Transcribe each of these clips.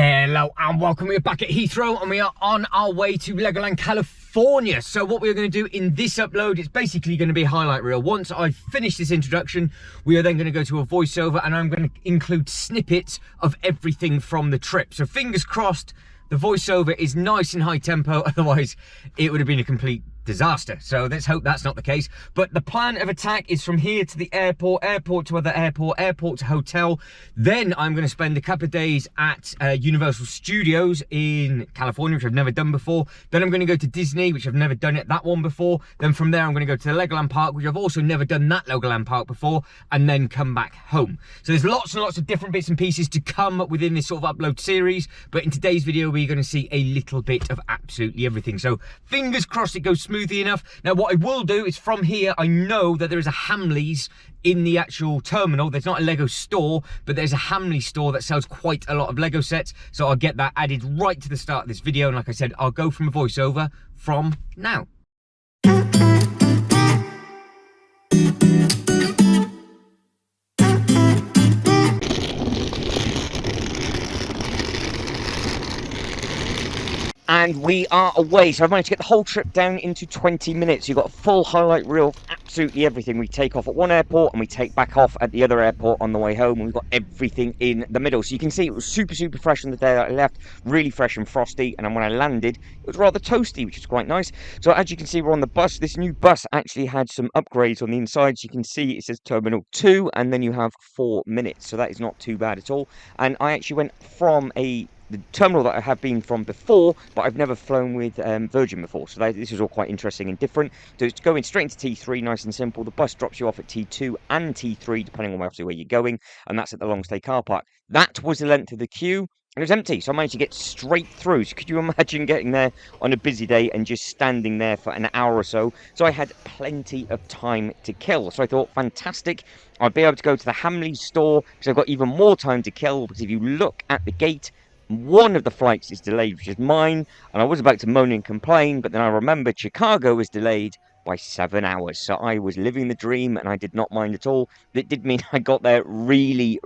Hello and welcome. We're back at Heathrow and we are on our way to Legoland California. So what we're going to do in this upload is basically going to be a highlight reel. Once I finish this introduction, we are then going to go to a voiceover and I'm going to include snippets of everything from the trip. So fingers crossed the voiceover is nice and high tempo, otherwise it would have been a complete disaster. So let's hope that's not the case. But the plan of attack is from here to the airport, airport to other airport, airport to hotel. Then I'm going to spend a couple of days at Universal Studios in California, which I've never done before. Then I'm going to go to Disney, which I've never done that one before. Then from there I'm going to go to the Legoland Park, which I've also never done that Legoland Park before, and then come back home. So there's lots and lots of different bits and pieces to come within this sort of upload series. But in today's video we're going to see a little bit of absolutely everything. So fingers crossed it goes smoothly enough. Now what I will do is from here, I know that there is a Hamleys in the actual terminal. There's not a Lego store, but there's a Hamleys store that sells quite a lot of Lego sets. So I'll get that added right to the start of this video. And like I said, I'll go from a voiceover from now. And we are away, so I've managed to get the whole trip down into 20 minutes. You've got a full highlight reel of absolutely everything. We take off at one airport and we take back off at the other airport on the way home, and we've got everything in the middle. So you can see it was super fresh on the day that I left, really fresh and frosty, and then when I landed it was rather toasty, which is quite nice. So as you can see, we're on the bus. This new bus actually had some upgrades on the inside. So you can see it says Terminal 2 and then you have 4 minutes, so that is not too bad at all. And I actually went from the terminal that I have been from before, but I've never flown with Virgin before, so this is all quite interesting and different. So it's going straight into T3, nice and simple. The bus drops you off at T2 and T3 depending on obviously where you're going, and that's at the long stay car park. That was the length of the queue, and it was empty, so I managed to get straight through. So could you imagine getting there on a busy day and just standing there for an hour or so? So I had plenty of time to kill, so I thought fantastic, I'd be able to go to the Hamleys store because I've got even more time to kill. Because if you look at the gate, one of the flights is delayed, which is mine, and I was about to moan and complain, but then I remembered Chicago was delayed by 7 hours, so I was living the dream and I did not mind at all. It did mean I got there really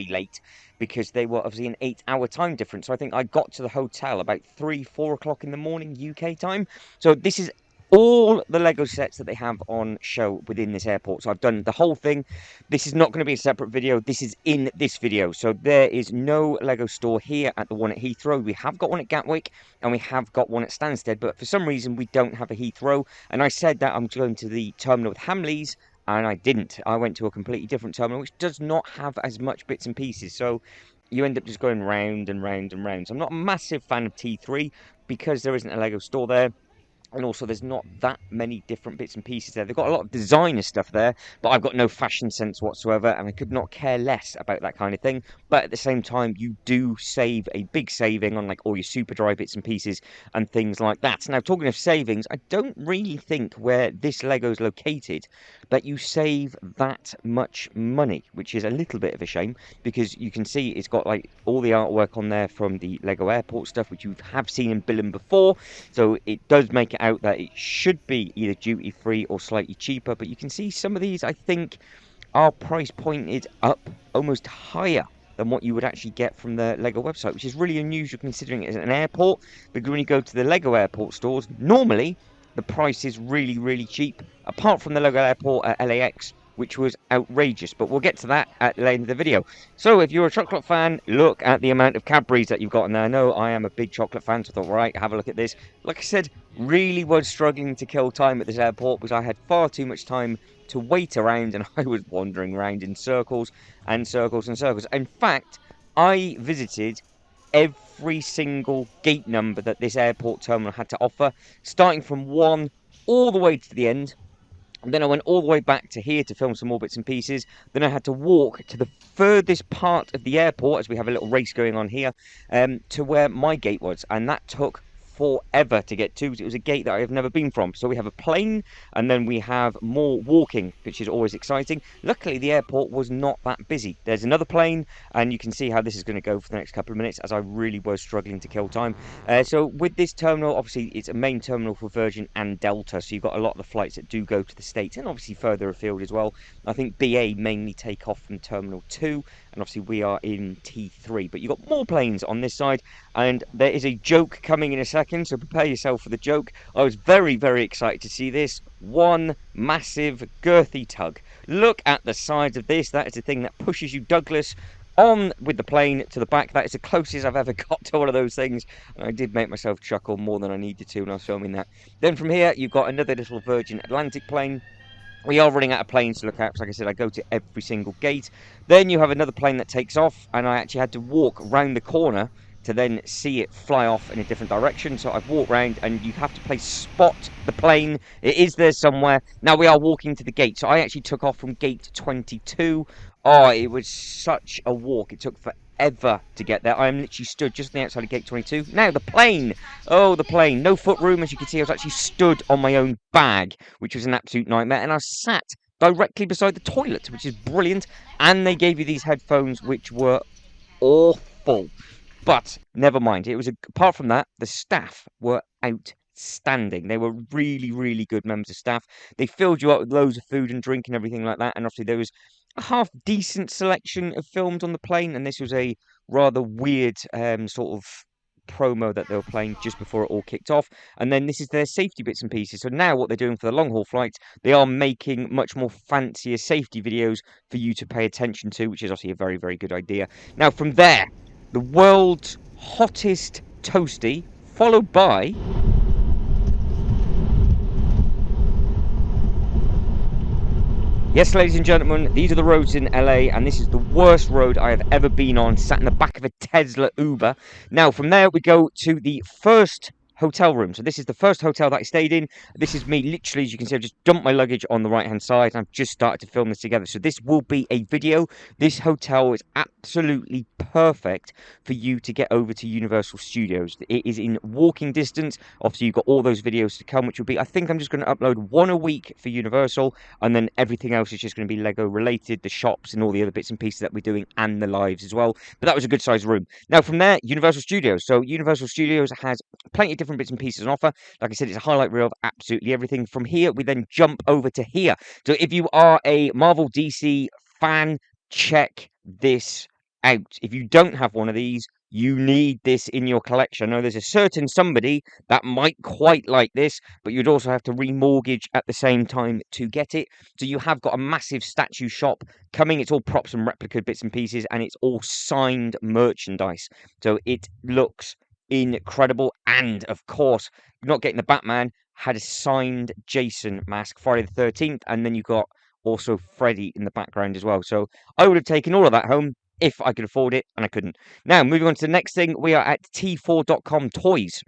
late because they were obviously an 8-hour time difference, so I think I got to the hotel about 3-4 o'clock in the morning UK time. So this is all the Lego sets that they have on show within this airport. So I've done the whole thing. This is not going to be a separate video. This is in this video. So there is no Lego store here at the one at Heathrow. We have got one at Gatwick and we have got one at Stansted, but for some reason we don't have a Heathrow. And I said that I'm going to the terminal with Hamleys, and I didn't. I went to a completely different terminal which does not have as much bits and pieces. So you end up just going round and round and round. So I'm not a massive fan of T3 because there isn't a Lego store there. And also there's not that many different bits and pieces there. They've got a lot of designer stuff there, but I've got no fashion sense whatsoever, and I could not care less about that kind of thing. But at the same time, you do save a big saving on like all your super dry bits and pieces and things like that. Now, talking of savings, I don't really think where this Lego's located that you save that much money, which is a little bit of a shame, because you can see it's got like all the artwork on there from the Lego airport stuff, which you have seen in Billund before. So it does make it out that it should be either duty free or slightly cheaper, but you can see some of these I think are price pointed up almost higher than what you would actually get from the Lego website, which is really unusual considering it is an airport. Because when you go to the Lego airport stores, normally the price is really cheap, apart from the Lego airport at LAX, which was outrageous, but we'll get to that at the end of the video. So if you're a chocolate fan, look at the amount of Cadbury's that you've got in there. I know I am a big chocolate fan, so I thought, right, have a look at this. Like I said, really was struggling to kill time at this airport because I had far too much time to wait around, and I was wandering around in circles and circles and circles. In fact, I visited every single gate number that this airport terminal had to offer, starting from 1 all the way to the end. And then I went all the way back to here to film some more bits and pieces. Then I had to walk to the furthest part of the airport, as we have a little race going on here, to where my gate was. And that took forever to get to. It was a gate that I have never been from. So we have a plane, and then we have more walking, which is always exciting. Luckily, the airport was not that busy. There's another plane, and you can see how this is going to go for the next couple of minutes, as I really was struggling to kill time. So with this terminal, obviously it's a main terminal for Virgin and Delta, so you've got a lot of the flights that do go to the States, and obviously further afield as well. I think BA mainly take off from Terminal 2, and obviously we are in T3, but you've got more planes on this side, and there is a joke coming in a second, so prepare yourself for the joke. I was very, very excited to see this. One massive girthy tug. Look at the size of this. That is the thing that pushes you, Douglas, on with the plane to the back. That is the closest I've ever got to one of those things, and I did make myself chuckle more than I needed to when I was filming that. Then from here, you've got another little Virgin Atlantic plane. We are running out of planes to look at, because like I said, I go to every single gate. Then you have another plane that takes off, and I actually had to walk round the corner to then see it fly off in a different direction. So I've walked round, and you have to play spot the plane. It is there somewhere. Now we are walking to the gate. So I actually took off from gate 22. Oh, it was such a walk. It took forever to get there. I am literally stood just on the outside of gate 22. Now the plane. Oh, the plane. No foot room, as you can see. I was actually stood on my own bag, which was an absolute nightmare. And I sat directly beside the toilet, which is brilliant. And they gave you these headphones, which were awful. But never mind. It was apart from that, the staff were outstanding. They were really, really good members of staff. They filled you up with loads of food and drink and everything like that. And obviously there was a half decent selection of films on the plane, and this was a rather weird sort of promo that they were playing just before it all kicked off. And then this is their safety bits and pieces. So now what they're doing for the long haul flights, they are making much more fancier safety videos for you to pay attention to, which is obviously a very, very good idea. Now from there, the world's hottest toasty, followed by yes, ladies and gentlemen, these are the roads in LA, and this is the worst road I have ever been on, sat in the back of a Tesla Uber. Now, from there, we go to the first hotel room. So this is the first hotel that I stayed in. This is me, literally, as you can see, I've just dumped my luggage on the right-hand side, and I've just started to film this together. So this will be a video. This hotel is absolutely perfect for you to get over to Universal Studios. It is in walking distance. Obviously, you've got all those videos to come, which will be, I think I'm just going to upload one a week for Universal, and then everything else is just going to be Lego related, the shops and all the other bits and pieces that we're doing, and the lives as well. But that was a good sized room. Now from there, Universal Studios. So Universal Studios has plenty of different bits and pieces on offer. Like I said, it's a highlight reel of absolutely everything. From here, we then jump over to here. So if you are a Marvel DC fan, check this out. If you don't have one of these, you need this in your collection. I know there's a certain somebody that might quite like this, but you'd also have to remortgage at the same time to get it. So you have got a massive statue shop coming. It's all props and replica bits and pieces, and it's all signed merchandise. So it looks incredible. And of course, not getting the Batman, had a signed Jason mask, Friday the 13th, and then you got also Freddy in the background as well. So I would have taken all of that home if I could afford it, and I couldn't. Now, moving on to the next thing, we are at T4.com Toys.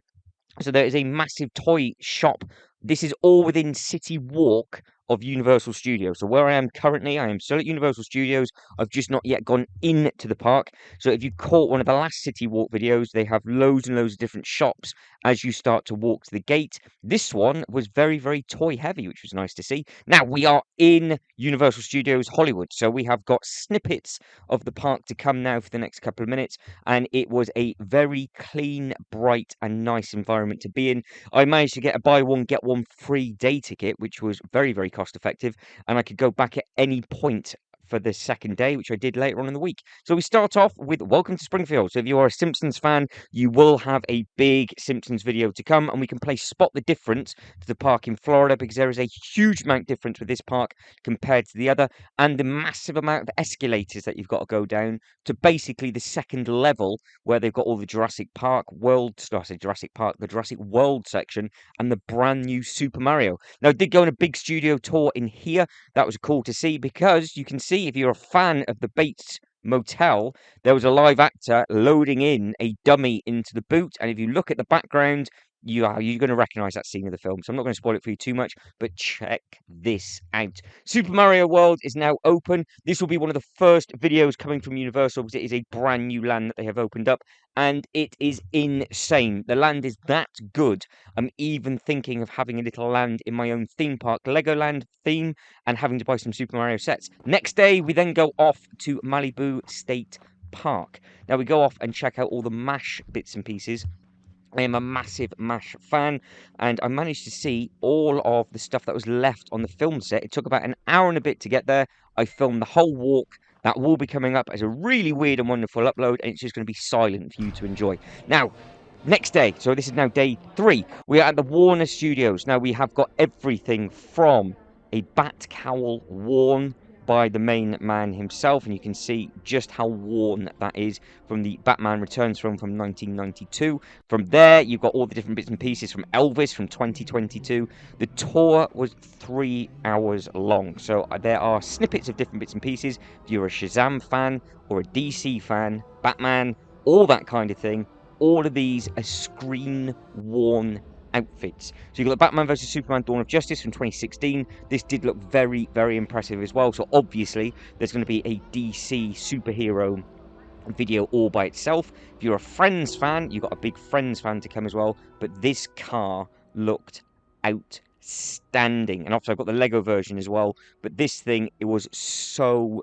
So there is a massive toy shop. This is all within City Walk of Universal Studios. So where I am currently, I am still at Universal Studios. I've just not yet gone into the park. So if you caught one of the last City Walk videos, they have loads and loads of different shops as you start to walk to the gate. This one was very, very toy heavy, which was nice to see. Now we are in Universal Studios Hollywood. So we have got snippets of the park to come now for the next couple of minutes. And it was a very clean, bright and nice environment to be in. I managed to get a buy one, get one free day ticket, which was very, very cost effective, and I could go back at any point for the second day, which I did later on in the week. So we start off with Welcome to Springfield. So if you are a Simpsons fan, you will have a big Simpsons video to come, and we can play Spot the Difference to the park in Florida, because there is a huge amount difference with this park compared to the other, and the massive amount of escalators that you've got to go down to basically the second level, where they've got all the Jurassic Park World, I say Jurassic Park, the Jurassic World section, and the brand new Super Mario. Now, I did go on a big studio tour in here. That was cool to see, because you can see, if you're a fan of the Bates Motel, there was a live actor loading in a dummy into the boot, and if you look at the background, you're going to recognize that scene of the film. So I'm not going to spoil it for you too much, but check this out. Super Mario World is now open. This will be one of the first videos coming from Universal because it is a brand new land that they have opened up, and it is insane. The land is that good. I'm even thinking of having a little land in my own theme park, Legoland theme, and having to buy some Super Mario sets. Next day, we then go off to Malibu State Park. Now we go off and check out all the MASH bits and pieces. I am a massive MASH fan, and I managed to see all of the stuff that was left on the film set. It took about an hour and a bit to get there. I filmed the whole walk. That will be coming up as a really weird and wonderful upload, and it's just going to be silent for you to enjoy. Now, next day, so this is now day 3, we are at the Warner Studios. Now, we have got everything from a bat cowl worn by the main man himself, and you can see just how worn that is from the Batman Returns from 1992. From there, you've got all the different bits and pieces from Elvis from 2022. The tour was 3 hours long, so there are snippets of different bits and pieces. If you're a Shazam fan or a DC fan, Batman, all that kind of thing, all of these are screen-worn outfits. So you've got the Batman vs Superman Dawn of Justice from 2016. This did look very, very impressive as well. So obviously there's going to be a DC superhero video all by itself. If you're a Friends fan, you've got a big Friends fan to come as well. But this car looked outstanding. And obviously I've got the Lego version as well. But this thing, it was so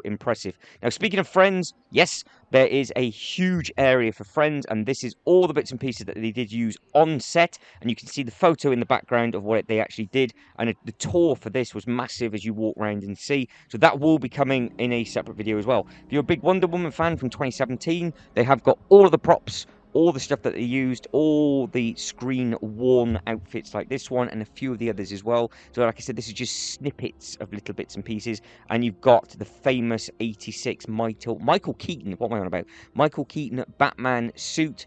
impressive. Now, speaking of Friends, yes, there is a huge area for Friends, and this is all the bits and pieces that they did use on set, and you can see the photo in the background of what they actually did, and the tour for this was massive as you walk around and see, so that will be coming in a separate video as well. If you're a big Wonder Woman fan from 2017, they have got all of the props, all the stuff that they used, all the screen-worn outfits like this one, and a few of the others as well. So like I said, this is just snippets of little bits and pieces, and you've got the famous 86 Michael Keaton, what am I on about? Michael Keaton Batman suit.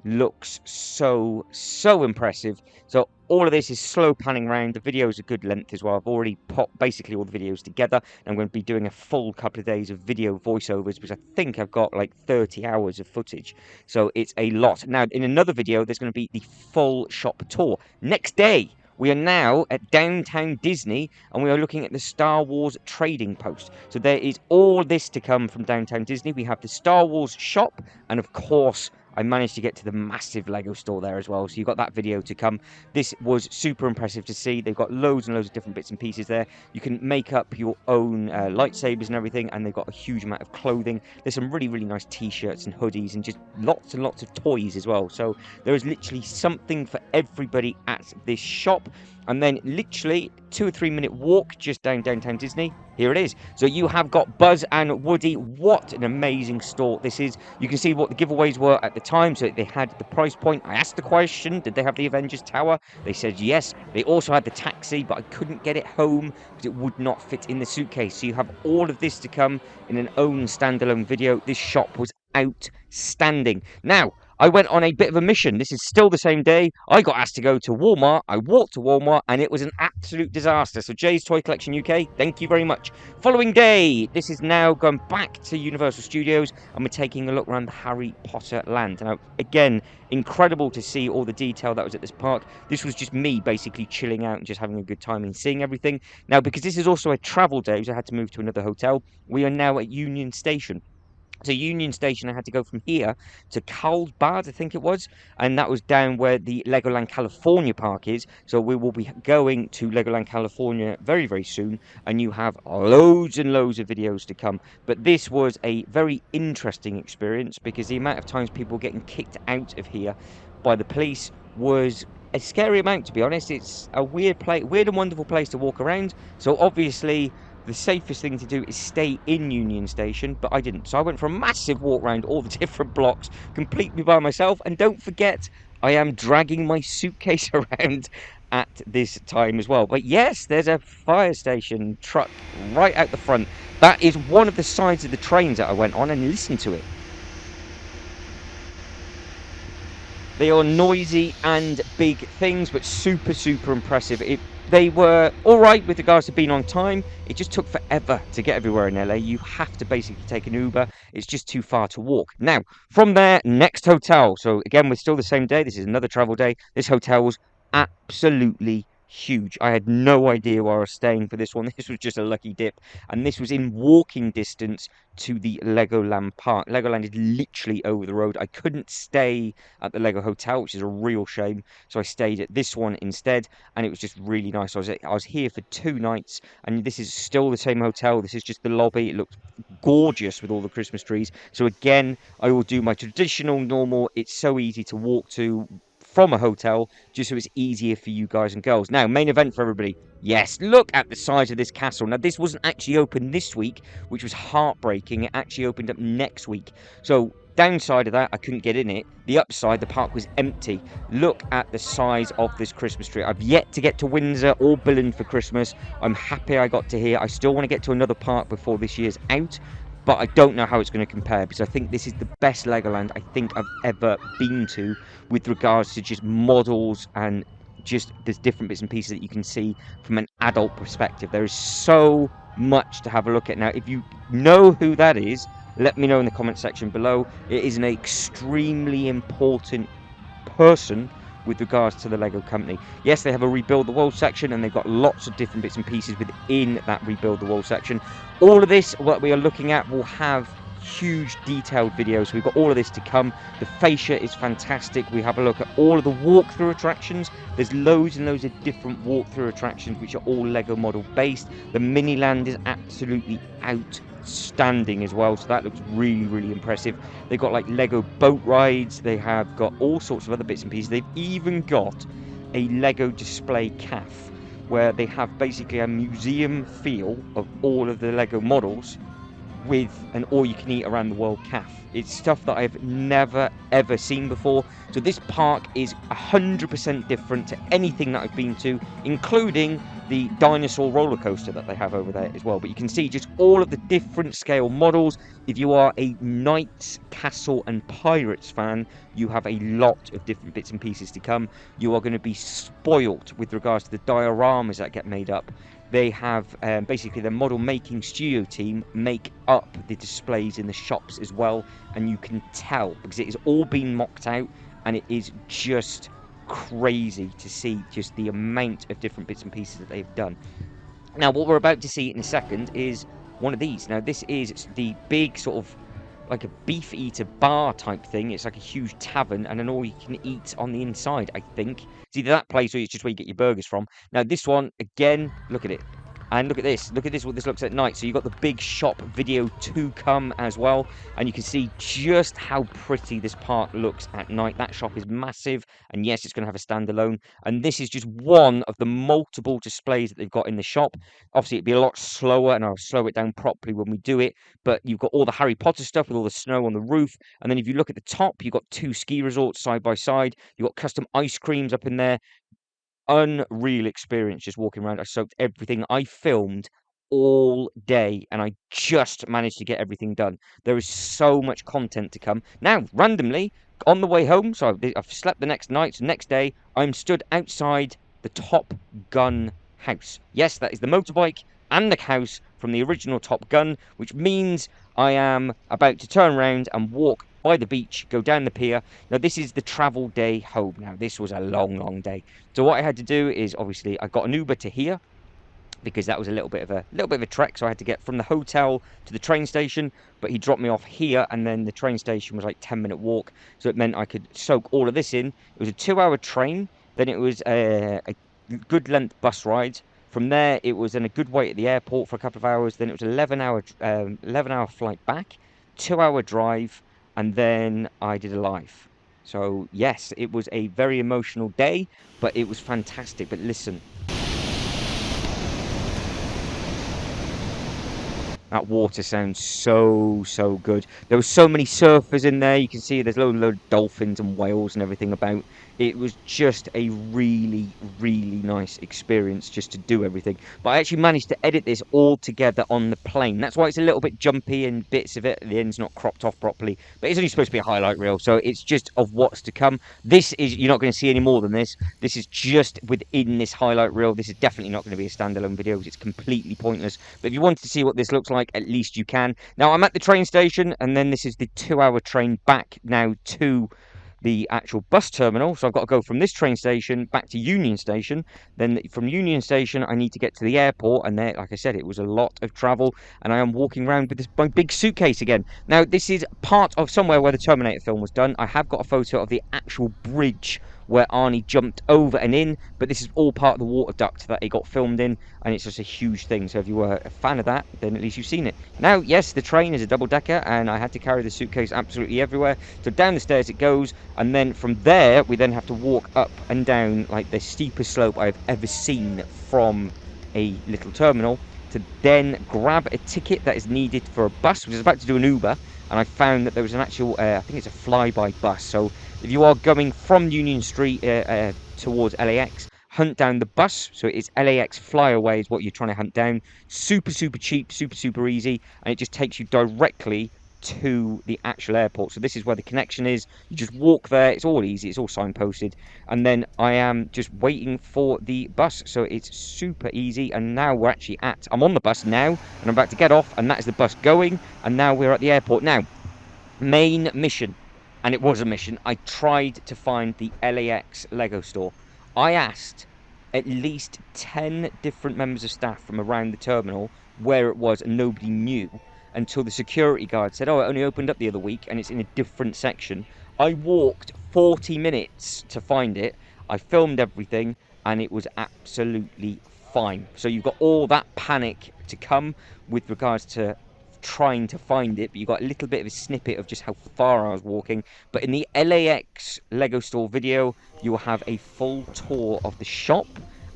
Looks so impressive. So all of this is slow panning around. The video is a good length as well. I've already put basically all the videos together. I'm going to be doing a full couple of days of video voiceovers, because I think I've got like 30 hours of footage. So it's a lot. Now, in another video, there's going to be the full shop tour. Next day, we are now at Downtown Disney, and we are looking at the Star Wars trading post. So there is all this to come from Downtown Disney. We have the Star Wars shop, and of course, I managed to get to the massive Lego store there as well, so you've got that video to come. This was super impressive to see. They've got loads and loads of different bits and pieces there. You can make up your own lightsabers and everything, and they've got a huge amount of clothing. There's some really nice t-shirts and hoodies, and just lots and lots of toys as well. So there is literally something for everybody at this shop. And then literally 2 or 3 minute walk just down Downtown Disney. Here it is. So you have got Buzz and Woody. What an amazing store this is. You can see what the giveaways were at the time. So they had the price point. I asked the question, did they have the Avengers Tower? They said yes. They also had the taxi, but I couldn't get it home because it would not fit in the suitcase. So you have all of this to come in an own standalone video. This shop was outstanding. Now, I went on a bit of a mission. This is still the same day. I got asked to go to Walmart. I walked to Walmart, and it was an absolute disaster. So Jay's Toy Collection UK, thank you very much. Following day, this is now going back to Universal Studios, and we're taking a look around the Harry Potter land. Now, again, incredible to see all the detail that was at this park. This was just me basically chilling out and just having a good time and seeing everything. Now, because this is also a travel day, so I had to move to another hotel, we are now at Union Station. So Union Station, I had to go from here to Carlsbad, I think it was, and that was down where the Legoland California park is. So we will be going to Legoland California very soon, and you have loads and loads of videos to come. But this was a very interesting experience, because the amount of times people getting kicked out of here by the police was a scary amount, to be honest. It's a weird and wonderful place to walk around. So obviously, the safest thing to do is stay in Union Station, but I didn't. So I went for a massive walk around all the different blocks, completely by myself. And don't forget, I am dragging my suitcase around at this time as well. But yes, there's a fire station truck right out the front. That is one of the sides of the trains that I went on, and listen to it. They are noisy and big things, but super impressive. They were all right with regards to being on time. It just took forever to get everywhere in LA. You have to basically take an Uber. It's just too far to walk. Now, from there, next hotel. So again, we're still the same day. This is another travel day. This hotel was absolutely huge. I had no idea where I was staying for this one. This was just a lucky dip. And this was in walking distance to the Legoland Park. Legoland is literally over the road. I couldn't stay at the Lego Hotel, which is a real shame. So I stayed at this one instead, and it was just really nice. I was here for 2 nights, and this is still the same hotel. This is just the lobby. It looks gorgeous with all the Christmas trees. So again, I will do my traditional normal. It's so easy to walk to from a hotel, just so it's easier for you guys and girls. Now, main event for everybody. Yes, look at the size of this castle. Now, this wasn't actually open this week, which was heartbreaking. It actually opened up next week. So downside of that, I couldn't get in it. The upside, the park was empty. Look at the size of this Christmas tree. I've yet to get to Windsor or Billund for Christmas. I'm happy I got to here. I still want to get to another park before this year's out, but I don't know how it's going to compare, because I think this is the best Legoland I think I've ever been to with regards to just models and just there's different bits and pieces that you can see from an adult perspective. There is so much to have a look at. Now, if you know who that is, let me know in the comment section below. It is an extremely important person with regards to the Lego company. Yes, they have a rebuild the world section, and they've got lots of different bits and pieces within that rebuild the world section. All of this, what we are looking at, will have huge detailed videos. So we've got all of this to come. The fascia is fantastic. We have a look at all of the walkthrough attractions. There's loads and loads of different walkthrough attractions which are all Lego model based. The mini land is absolutely outstanding as well, so that looks really impressive. They've got like Lego boat rides. They have got all sorts of other bits and pieces. They've even got a Lego display cafe where they have basically a museum feel of all of the Lego models with an all-you-can-eat around the world cafe. It's stuff that I've never ever seen before. So this park is 100% different to anything that I've been to, including the dinosaur roller coaster that they have over there as well. But you can see just all of the different scale models. If you are a Knights, Castle and Pirates fan, you have a lot of different bits and pieces to come. You are going to be spoilt with regards to the dioramas that get made up. They have basically their model making studio team make up the displays in the shops as well, and you can tell because it has all been mocked out, and it is just crazy to see just the amount of different bits and pieces that they've done. Now, what we're about to see in a second is one of these. Now, this is the big sort of like a beef eater bar type thing. It's like a huge tavern, and then all you can eat on the inside, I think. It's either that place or it's just where you get your burgers from. Now, this one, again, look at it. And look at this, what this looks at night. So you've got the big shop video to come as well. And you can see just how pretty this park looks at night. That shop is massive. And yes, it's going to have a standalone. And this is just one of the multiple displays that they've got in the shop. Obviously, it'd be a lot slower, and I'll slow it down properly when we do it. But you've got all the Harry Potter stuff with all the snow on the roof. And then if you look at the top, you've got 2 ski resorts side by side. You've got custom ice creams up in there. Unreal experience just walking around. I soaked everything. I filmed all day, and I just managed to get everything done. There is so much content to come. Now, randomly, on the way home, so I've slept the next night, so next day, I'm stood outside the Top Gun house. Yes, that is the motorbike and the house from the original Top Gun, which means I am about to turn around and walk by the beach, go down the pier. Now, this is the travel day home. Now, this was a long day. So what I had to do is, obviously, I got an Uber to here because that was a little bit of a trek. So I had to get from the hotel to the train station, but he dropped me off here, and then the train station was like 10-minute walk. So it meant I could soak all of this in. It was a 2-hour train. Then it was a good length bus ride. From there, it was in a good wait at the airport for a couple of hours. Then it was 11-hour flight back, 2-hour drive, and then I did a live. So yes, it was a very emotional day, but it was fantastic. But listen, That water sounds so good. There were so many surfers in there. You can see there's load of dolphins and whales and everything about. It was just a really nice experience just to do everything. But I actually managed to edit this all together on the plane. That's why it's a little bit jumpy and bits of it at the end's not cropped off properly. But it's only supposed to be a highlight reel, so it's just of what's to come. This is, you're not going to see any more than this. This is just within this highlight reel. This is definitely not going to be a standalone video because it's completely pointless. But if you wanted to see what this looks like, at least you can. Now, I'm at the train station, and then this is the 2-hour train back now to the actual bus terminal. So I've got to go from this train station back to Union Station. Then from Union Station, I need to get to the airport. And there, like I said, it was a lot of travel. And I am walking around with my big suitcase again. Now, this is part of somewhere where the Terminator film was done. I have got a photo of the actual bridge where Arnie jumped over and in, but this is all part of the water duct that it got filmed in, and it's just a huge thing. So if you were a fan of that, then at least you've seen it. Now, yes, the train is a double-decker, and I had to carry the suitcase absolutely everywhere. So down the stairs it goes, and then from there, we then have to walk up and down like the steepest slope I've ever seen from a little terminal to then grab a ticket that is needed for a bus, which is about to do an Uber, and I found that there was an actual, I think it's a flyby bus. So if you are going from Union Street towards LAX, hunt down the bus. So it's LAX Flyaway is what you're trying to hunt down. Super cheap, super easy, and it just takes you directly to the actual airport. So this is where the connection is. You just walk there. It's all easy. It's all signposted. And then I am just waiting for the bus. So it's super easy. And now we're actually I'm on the bus now, and I'm about to get off, and that is the bus going. And now we're at the airport. Now, main mission. And it was a mission. I tried to find the LAX Lego store. I asked at least 10 different members of staff from around the terminal where it was, and nobody knew until the security guard said, oh, it only opened up the other week and it's in a different section. I walked 40 minutes to find it. I filmed everything and it was absolutely fine. So you've got all that panic to come with regards to trying to find it, but you got a little bit of a snippet of just how far I was walking. But in the LAX Lego store video, you will have a full tour of the shop,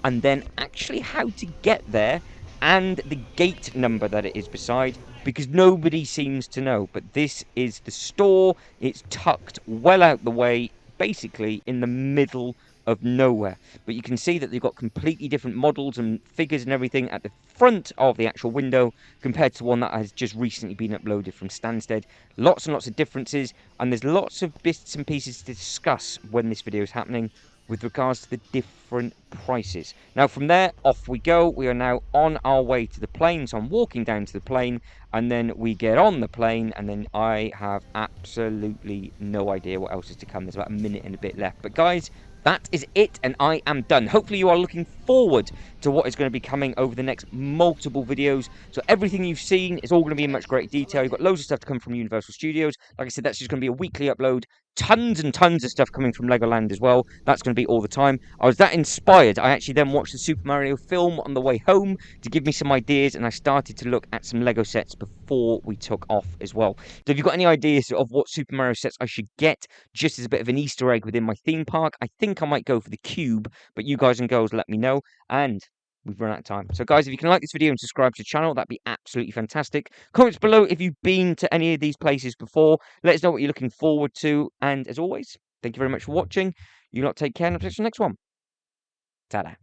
and then actually how to get there, and the gate number that it is beside, because nobody seems to know. But this is the store. It's tucked well out the way, basically in the middle of nowhere. But you can see that they've got completely different models and figures and everything at the front of the actual window compared to one that has just recently been uploaded from Stansted. Lots and lots of differences, and there's lots of bits and pieces to discuss when this video is happening with regards to the different prices. Now from there, off we go. We are now on our way to the plane, so I'm walking down to the plane, and then we get on the plane, and then I have absolutely no idea what else is to come. There's about a minute and a bit left. But guys, that is it, and I am done. Hopefully you are looking forward to what is going to be coming over the next multiple videos. So everything you've seen is all going to be in much greater detail. You've got loads of stuff to come from Universal Studios. Like I said, that's just going to be a weekly upload. Tons and tons of stuff coming from Legoland as well. That's going to be all the time. I was that inspired. I actually then watched the Super Mario film on the way home to give me some ideas, and I started to look at some Lego sets before we took off as well. So if you've got any ideas of what Super Mario sets I should get, just as a bit of an Easter egg within my theme park, I think I might go for the cube, but you guys and girls let me know. And we've run out of time. So guys, if you can like this video and subscribe to the channel, that'd be absolutely fantastic. Comments below if you've been to any of these places before. Let us know what you're looking forward to. And as always, thank you very much for watching. You lot take care, and I'll see you next one. Ta-da.